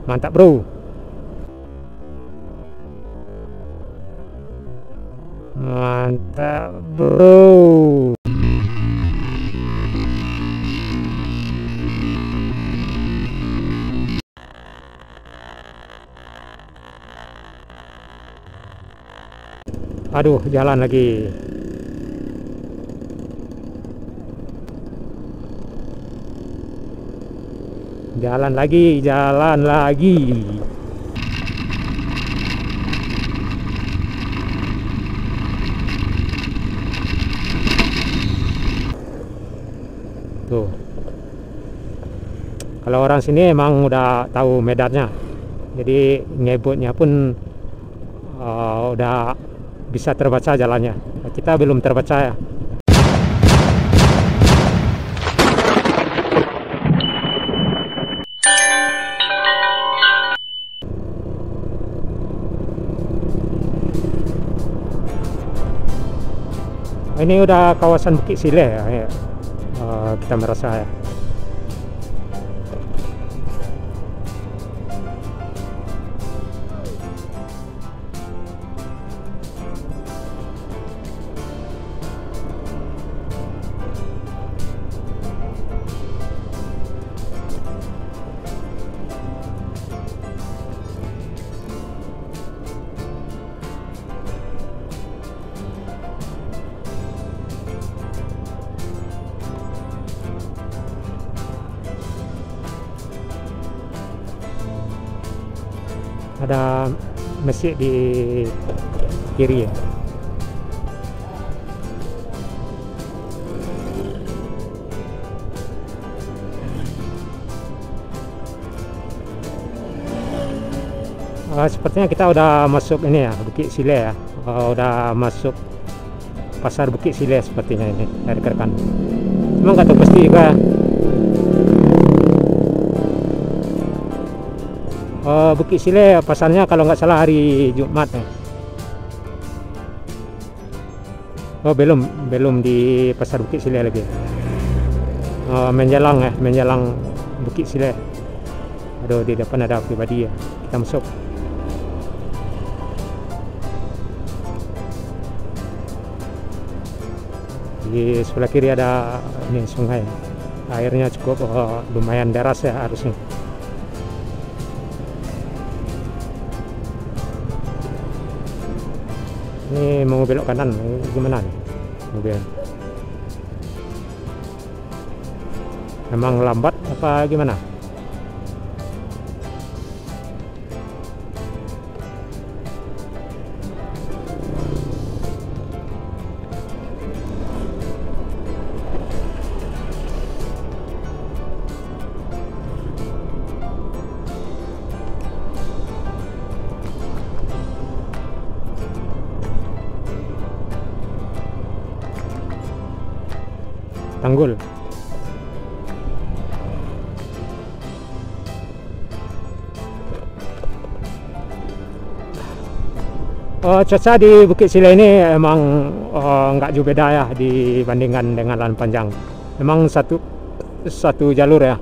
Mantap bro. Mantap bro. Aduh, jalan lagi. Jalan lagi, jalan lagi. Tuh. Kalau orang sini emang udah tahu medannya. Jadi ngebutnya pun udah bisa terbaca jalannya. Kita belum terbaca ya. Ini udah kawasan Bukit Sileh ya. Kita merasa ya. Ada masjid di kiri ya. Sepertinya kita udah masuk ini ya, Bukit Sileh ya. Udah masuk pasar Bukit Sileh sepertinya ini dari rekan. Cuma nggak tahu pasti juga. Bukit Sileh pasarnya kalau nggak salah hari Jumat ya. Oh belum di pasar Bukit Sileh lagi. Menjelang ya, menjelang Bukit Sileh. Aduh, di depan ada pribadi ya. Kita masuk. Di sebelah kiri ada ini sungai. Airnya cukup lumayan deras ya harusnya. Ini mau belok kanan, gimana nih mobil? Emang lambat apa gimana? Tanggul. Cuaca di Bukit Sileh ini emang nggak jauh beda ya dibandingkan dengan Lahan Panjang. Emang satu jalur ya.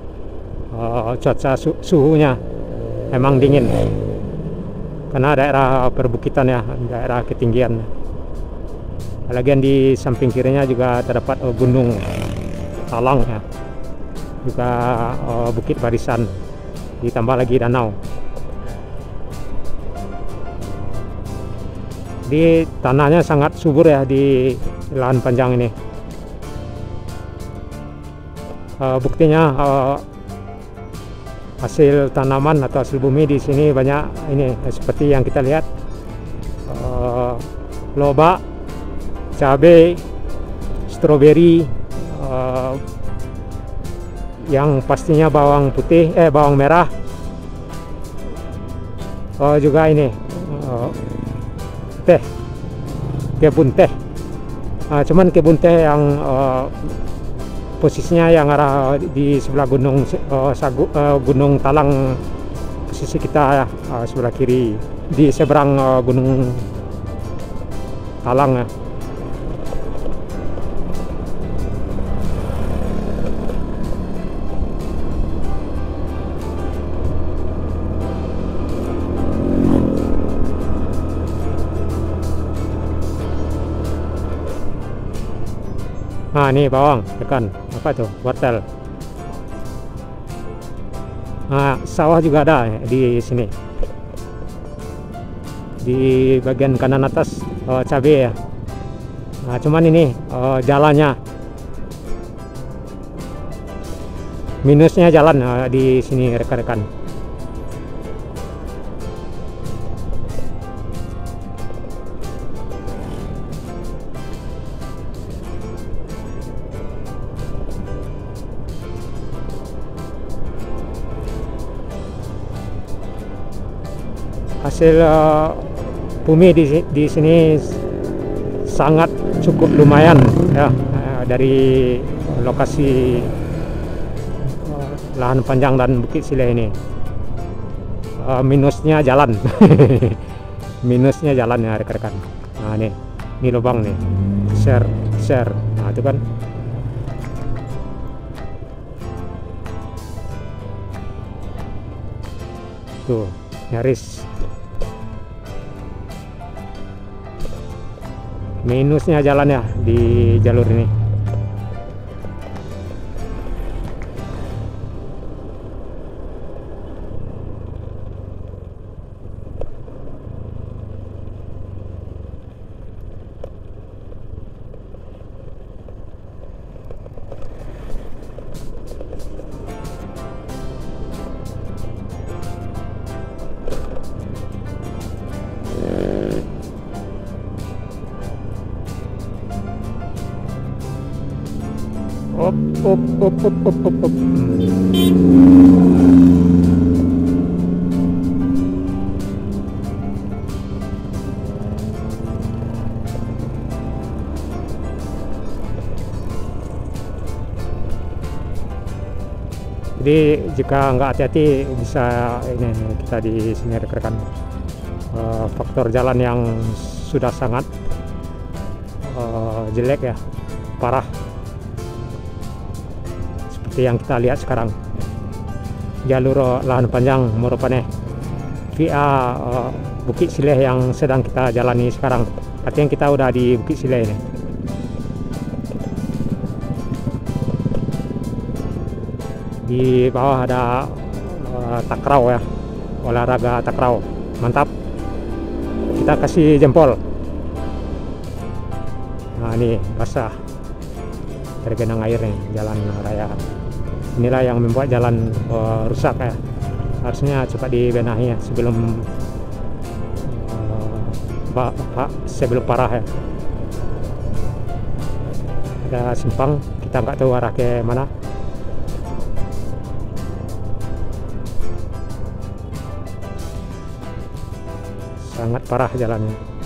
Cuaca suhunya emang dingin karena daerah perbukitan ya, daerah ketinggian. Lagian di samping kirinya juga terdapat gunung Talang ya, juga Bukit Barisan, ditambah lagi danau. Di tanahnya sangat subur ya di Lahan Panjang ini. Buktinya hasil tanaman atau hasil bumi di sini banyak ini seperti yang kita lihat, lobak, cabai, stroberi, yang pastinya bawang putih, bawang merah, juga ini teh, kebun teh. Cuman kebun teh yang posisinya yang arah di sebelah Gunung Talang, posisi kita ya, sebelah kiri di seberang Gunung Talang ya. Nah, ini bawang, tekan. Apa tuh? Wortel. Nah, sawah juga ada di sini. Di bagian kanan atas cabai ya. Nah, cuman ini jalannya minusnya jalan di sini rekan-rekan. Hasil bumi di sini sangat cukup lumayan ya, dari lokasi lahan panjang dan Bukit Sileh ini. Minusnya jalan. Minusnya jalan ya rekan-rekan. Nah, ini lubang nih, share. Nah, itu kan tuh nyaris. Minusnya jalan ya di jalur ini. Op. Jadi jika nggak hati-hati bisa ini kita di sini rekan-rekan, faktor jalan yang sudah sangat jelek ya, parah. Yang kita lihat sekarang jalur lahan panjang merupakan via Bukit Sileh yang sedang kita jalani sekarang. Artinya kita udah di Bukit Sileh ini. Di bawah ada takraw ya, olahraga takraw, mantap. Kita kasih jempol. Nah, ini basah tergenang air nih jalan raya. Inilah yang membuat jalan rusak ya. Harusnya cepat dibenahi ya sebelum sebelum parah ya. Ada simpang, kita nggak tahu arah ke mana. Sangat parah jalannya.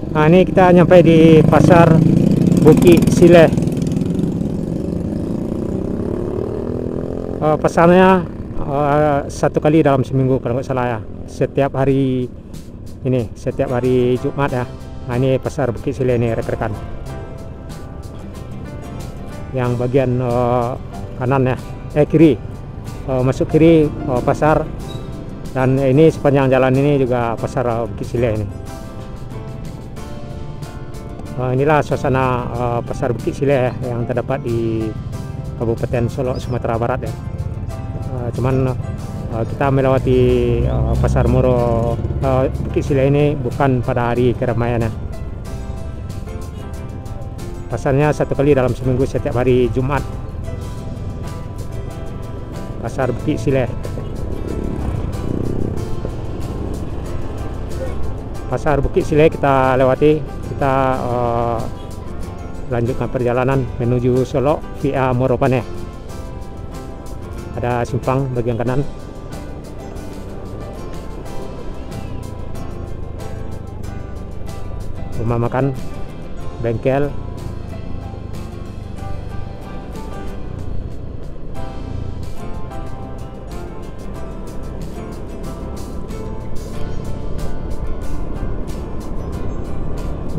Nah, ini kita nyampe di pasar Bukit Sileh. Pasarnya satu kali dalam seminggu kalau nggak salah ya. Setiap hari ini, setiap hari Jumat ya. Nah, ini pasar Bukit Sileh ini rekan-rekan. Yang bagian kanan ya, kiri, masuk kiri pasar, dan ini sepanjang jalan ini juga pasar Bukit Sileh ini. Inilah suasana pasar Bukit Sileh yang terdapat di Kabupaten Solok, Sumatera Barat ya. Cuman kita melewati pasar Moro Bukit Sileh ini bukan pada hari keramaian ya. Pasarnya satu kali dalam seminggu setiap hari Jumat. Pasar Bukit Sileh. Pasar Bukit Sileh kita lewati, kita lanjutkan perjalanan menuju Solo via Moropaneh. Ada simpang bagian kanan. Rumah makan, bengkel.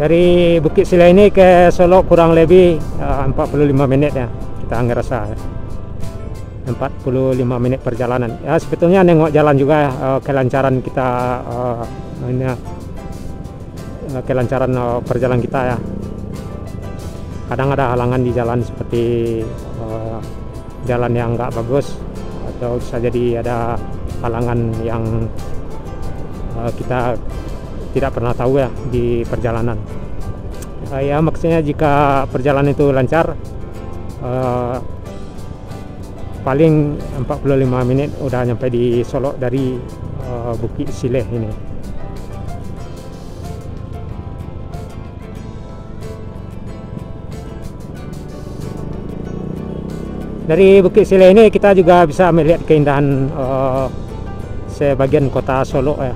Dari Bukit Sileh ini ke Solo kurang lebih 45 menit ya, kita ngerasa 45 menit perjalanan. Ya sebetulnya nengok jalan juga kelancaran kita kelancaran perjalanan kita ya. Kadang ada halangan di jalan seperti jalan yang nggak bagus, atau bisa jadi ada halangan yang kita tidak pernah tahu ya di perjalanan. Ya maksudnya jika perjalanan itu lancar, paling 45 menit udah nyampe di Solo dari Bukit Sileh ini. Dari Bukit Sileh ini kita juga bisa melihat keindahan sebagian kota Solo ya,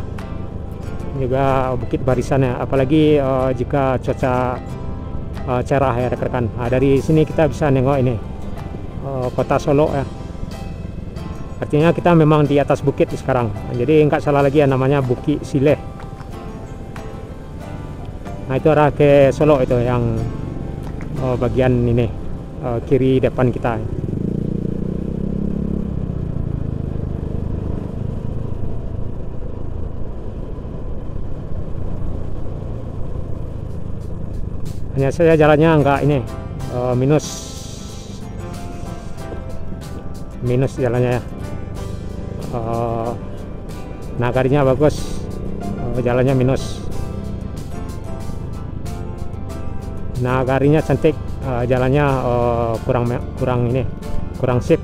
juga Bukit Barisan ya, apalagi jika cuaca cerah ya rekan-rekan. Nah, dari sini kita bisa nengok ini kota Solo ya. Artinya kita memang di atas bukit sekarang, jadi nggak salah lagi ya, namanya Bukit Sileh. Nah itu arah ke Solo itu yang bagian ini kiri depan kita. Hanya saja jalannya enggak ini minus jalannya ya. Nagarinya bagus, jalannya minus. Nagarinya cantik, jalannya kurang sip.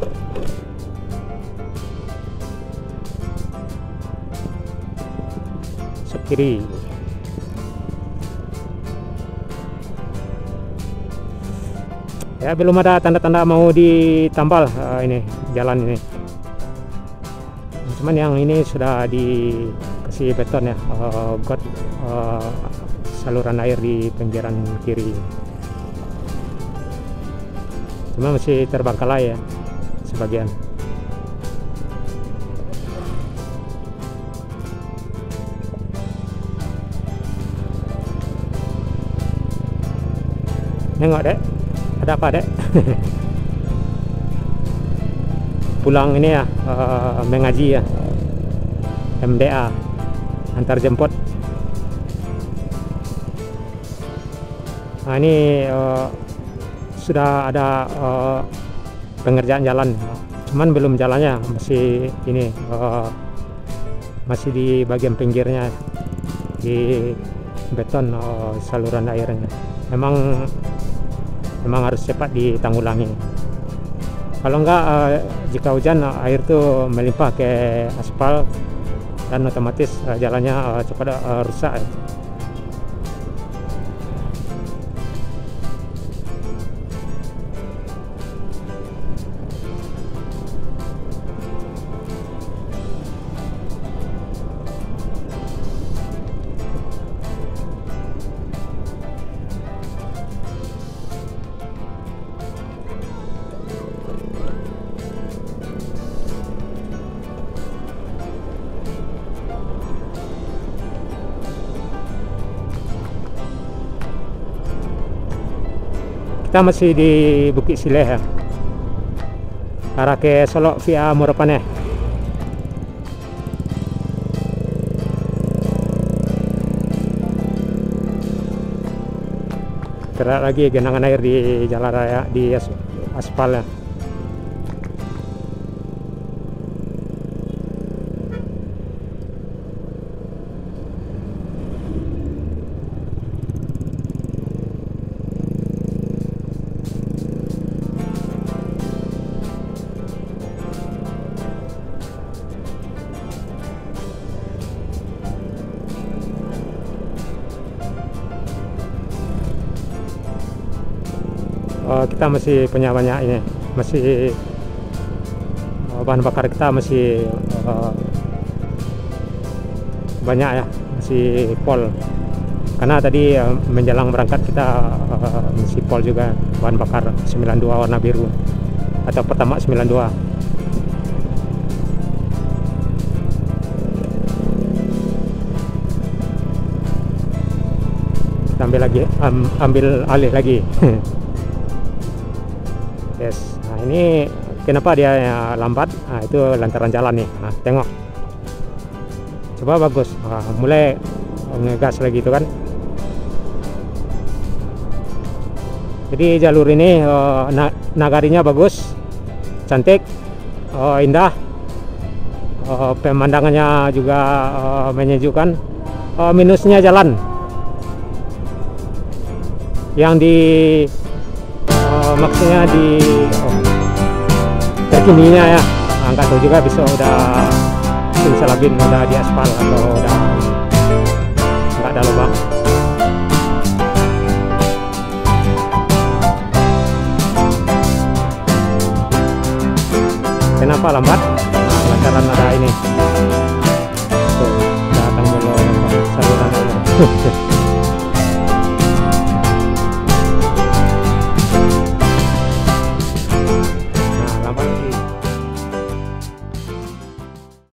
Sub kiri. Ya belum ada tanda-tanda mau ditambal ini jalan ini. Cuman yang ini sudah dikasih beton ya, got saluran air di pinggiran kiri. Cuma masih terbengkalai ya sebagian. Nengok dek, ada apa dek? Pulang ini ya, mengaji ya, MDA, antar jemput. Nah ini sudah ada pengerjaan jalan, cuman belum jalannya, masih ini masih di bagian pinggirnya di beton saluran airnya. Memang harus cepat ditanggulangi. Kalau enggak jika hujan air tuh melimpah ke aspal dan otomatis jalannya cepat rusak. Kita masih di Bukit Sileh ya, arah ke Solo via Moropaneh. Terlihat lagi genangan air di jalan raya, di aspal ya. kita masih punya banyak ini, masih bahan bakar kita masih banyak ya, masih pol. Karena tadi menjelang berangkat kita masih pol juga bahan bakar 92 warna biru atau Pertamax 92. Kita ambil lagi, ambil alih lagi. Yes. Nah, ini kenapa dia lambat? Nah, itu lantaran jalan nih. Nah, tengok. Coba bagus. Nah, mulai ngegas lagi itu kan. Jadi jalur ini nagarinya bagus, cantik, indah, pemandangannya juga menyejukkan. Minusnya jalan yang di maksudnya di terkininya ya, nggak tahu juga bisa udah simsalabim udah di aspal atau udah nggak ada lubang. Kenapa lambat? Nah, lantaran ada ini tuh, datang dulu saluran